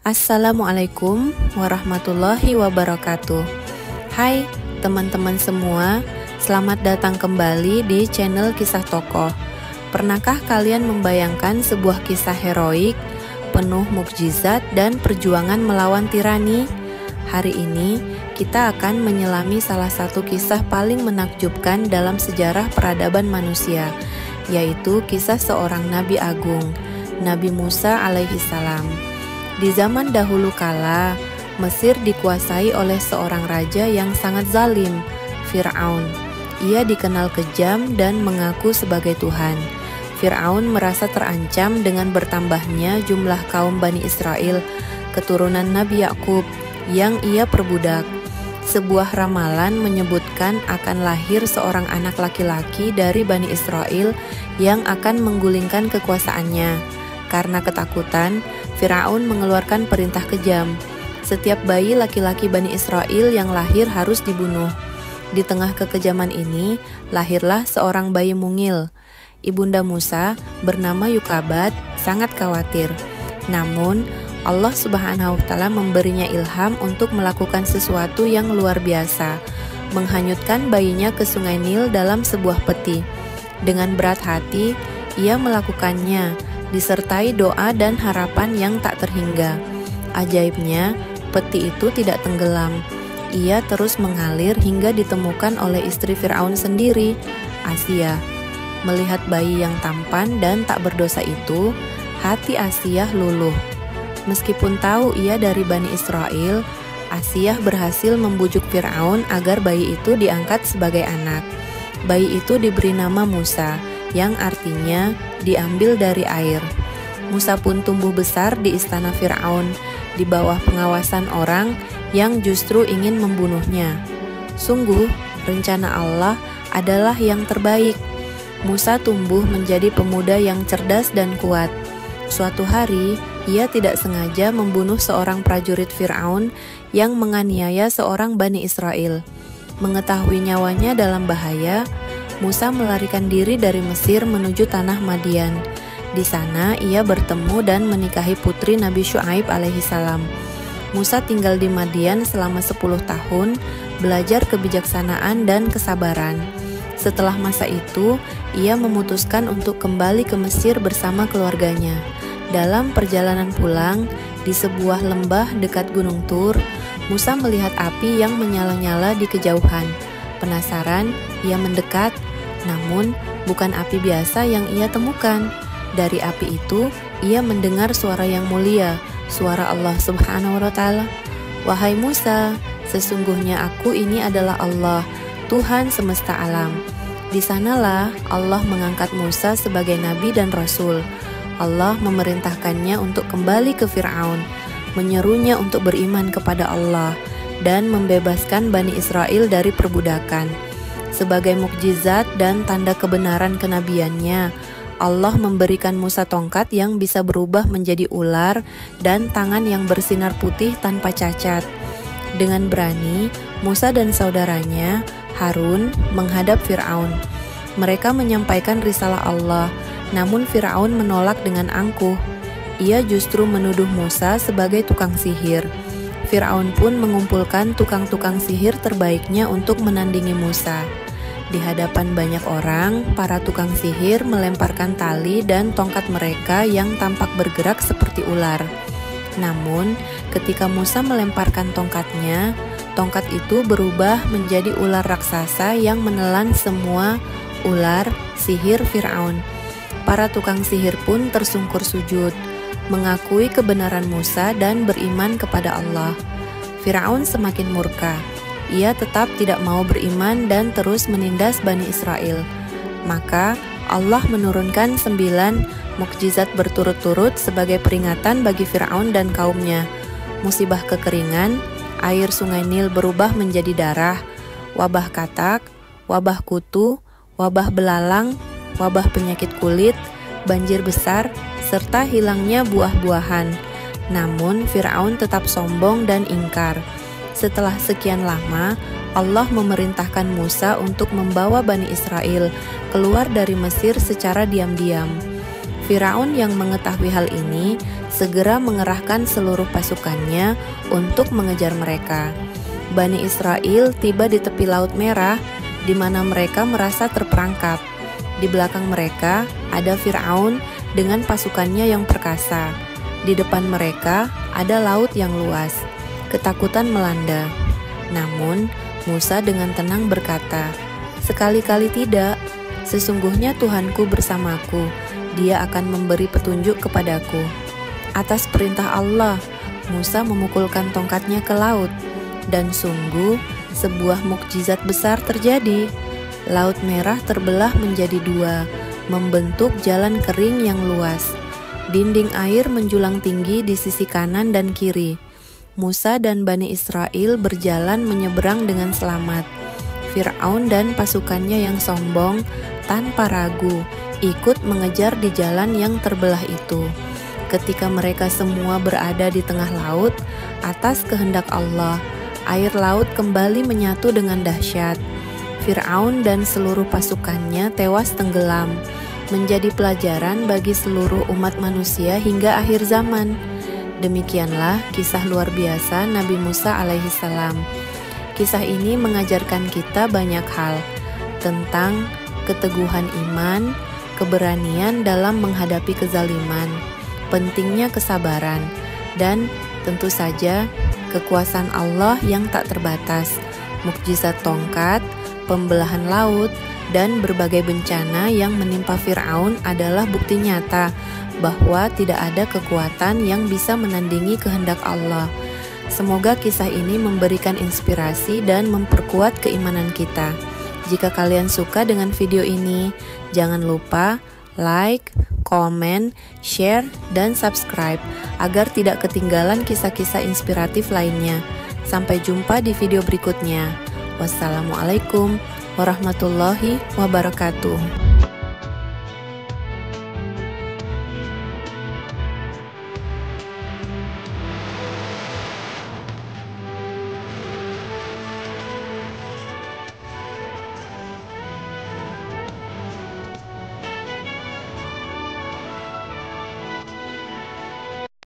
Assalamualaikum warahmatullahi wabarakatuh. Hai teman-teman semua, selamat datang kembali di channel Kisah Tokoh. Pernahkah kalian membayangkan sebuah kisah heroik, penuh mukjizat dan perjuangan melawan tirani? Hari ini kita akan menyelami salah satu kisah paling menakjubkan dalam sejarah peradaban manusia, yaitu kisah seorang Nabi Agung, Nabi Musa alaihi salam. Di zaman dahulu kala, Mesir dikuasai oleh seorang raja yang sangat zalim, Fir'aun. Ia dikenal kejam dan mengaku sebagai Tuhan. Fir'aun merasa terancam dengan bertambahnya jumlah kaum Bani Israel, keturunan Nabi Yakub, yang ia perbudak. Sebuah ramalan menyebutkan akan lahir seorang anak laki-laki dari Bani Israel yang akan menggulingkan kekuasaannya. Karena ketakutan, Fir'aun mengeluarkan perintah kejam. Setiap bayi laki-laki Bani Israel yang lahir harus dibunuh. Di tengah kekejaman ini, lahirlah seorang bayi mungil. Ibunda Musa bernama Yukabat sangat khawatir. Namun, Allah Subhanahu wa Ta'ala memberinya ilham untuk melakukan sesuatu yang luar biasa, menghanyutkan bayinya ke Sungai Nil dalam sebuah peti. Dengan berat hati, ia melakukannya, disertai doa dan harapan yang tak terhingga. Ajaibnya, peti itu tidak tenggelam. Ia terus mengalir hingga ditemukan oleh istri Fir'aun sendiri, Asiyah. Melihat bayi yang tampan dan tak berdosa itu, hati Asiyah luluh. Meskipun tahu ia dari Bani Israel, Asiyah berhasil membujuk Fir'aun agar bayi itu diangkat sebagai anak. Bayi itu diberi nama Musa, yang artinya diambil dari air. Musa pun tumbuh besar di istana Fir'aun, di bawah pengawasan orang yang justru ingin membunuhnya. Sungguh, rencana Allah adalah yang terbaik. Musa tumbuh menjadi pemuda yang cerdas dan kuat. Suatu hari, ia tidak sengaja membunuh seorang prajurit Fir'aun yang menganiaya seorang Bani Israel. Mengetahui nyawanya dalam bahaya, Musa melarikan diri dari Mesir menuju tanah Madian. Di sana ia bertemu dan menikahi putri Nabi Syuaib alaihi salam. Musa tinggal di Madian selama 10 tahun, belajar kebijaksanaan dan kesabaran. Setelah masa itu, ia memutuskan untuk kembali ke Mesir bersama keluarganya. Dalam perjalanan pulang, di sebuah lembah dekat Gunung Tur, Musa melihat api yang menyala-nyala di kejauhan. Penasaran, ia mendekat, namun bukan api biasa yang ia temukan. Dari api itu, ia mendengar suara yang mulia, suara Allah Subhanahu wa Ta'ala. "Wahai Musa, sesungguhnya aku ini adalah Allah, Tuhan semesta alam." Di sanalah Allah mengangkat Musa sebagai nabi dan rasul. Allah memerintahkannya untuk kembali ke Fir'aun, menyerunya untuk beriman kepada Allah, dan membebaskan Bani Israel dari perbudakan. Sebagai mukjizat dan tanda kebenaran kenabiannya, Allah memberikan Musa tongkat yang bisa berubah menjadi ular dan tangan yang bersinar putih tanpa cacat. Dengan berani, Musa dan saudaranya, Harun, menghadap Fir'aun. Mereka menyampaikan risalah Allah, namun Fir'aun menolak dengan angkuh. Ia justru menuduh Musa sebagai tukang sihir. Fir'aun pun mengumpulkan tukang-tukang sihir terbaiknya untuk menandingi Musa. Di hadapan banyak orang, para tukang sihir melemparkan tali dan tongkat mereka yang tampak bergerak seperti ular. Namun, ketika Musa melemparkan tongkatnya, tongkat itu berubah menjadi ular raksasa yang menelan semua ular sihir Fir'aun. Para tukang sihir pun tersungkur sujud, mengakui kebenaran Musa dan beriman kepada Allah. Fir'aun semakin murka. Ia tetap tidak mau beriman dan terus menindas Bani Israel. Maka Allah menurunkan 9 mukjizat berturut-turut sebagai peringatan bagi Fir'aun dan kaumnya. Musibah kekeringan, air Sungai Nil berubah menjadi darah, wabah katak, wabah kutu, wabah belalang, wabah penyakit kulit, banjir besar, serta hilangnya buah-buahan. Namun Fir'aun tetap sombong dan ingkar. Setelah sekian lama, Allah memerintahkan Musa untuk membawa Bani Israel keluar dari Mesir secara diam-diam. Firaun yang mengetahui hal ini segera mengerahkan seluruh pasukannya untuk mengejar mereka. Bani Israel tiba di tepi Laut Merah, di mana mereka merasa terperangkap. Di belakang mereka ada Firaun dengan pasukannya yang perkasa. Di depan mereka ada laut yang luas. Ketakutan melanda. Namun, Musa dengan tenang berkata, "Sekali-kali tidak. Sesungguhnya Tuhanku bersamaku. Dia akan memberi petunjuk kepadaku." Atas perintah Allah, Musa memukulkan tongkatnya ke laut, dan sungguh sebuah mukjizat besar terjadi. Laut Merah terbelah menjadi dua, membentuk jalan kering yang luas. Dinding air menjulang tinggi di sisi kanan dan kiri. Musa dan Bani Israel berjalan menyeberang dengan selamat. Firaun dan pasukannya yang sombong tanpa ragu ikut mengejar di jalan yang terbelah itu. Ketika mereka semua berada di tengah laut, atas kehendak Allah, air laut kembali menyatu dengan dahsyat. Firaun dan seluruh pasukannya tewas tenggelam, menjadi pelajaran bagi seluruh umat manusia hingga akhir zaman. Demikianlah kisah luar biasa Nabi Musa alaihissalam. Kisah ini mengajarkan kita banyak hal tentang keteguhan iman, keberanian dalam menghadapi kezaliman, pentingnya kesabaran, dan tentu saja kekuasaan Allah yang tak terbatas, mukjizat tongkat, pembelahan laut, dan berbagai bencana yang menimpa Firaun adalah bukti nyata bahwa tidak ada kekuatan yang bisa menandingi kehendak Allah. Semoga kisah ini memberikan inspirasi dan memperkuat keimanan kita. Jika kalian suka dengan video ini, jangan lupa like, komen, share, dan subscribe agar tidak ketinggalan kisah-kisah inspiratif lainnya. Sampai jumpa di video berikutnya. Wassalamualaikum warahmatullahi wabarakatuh.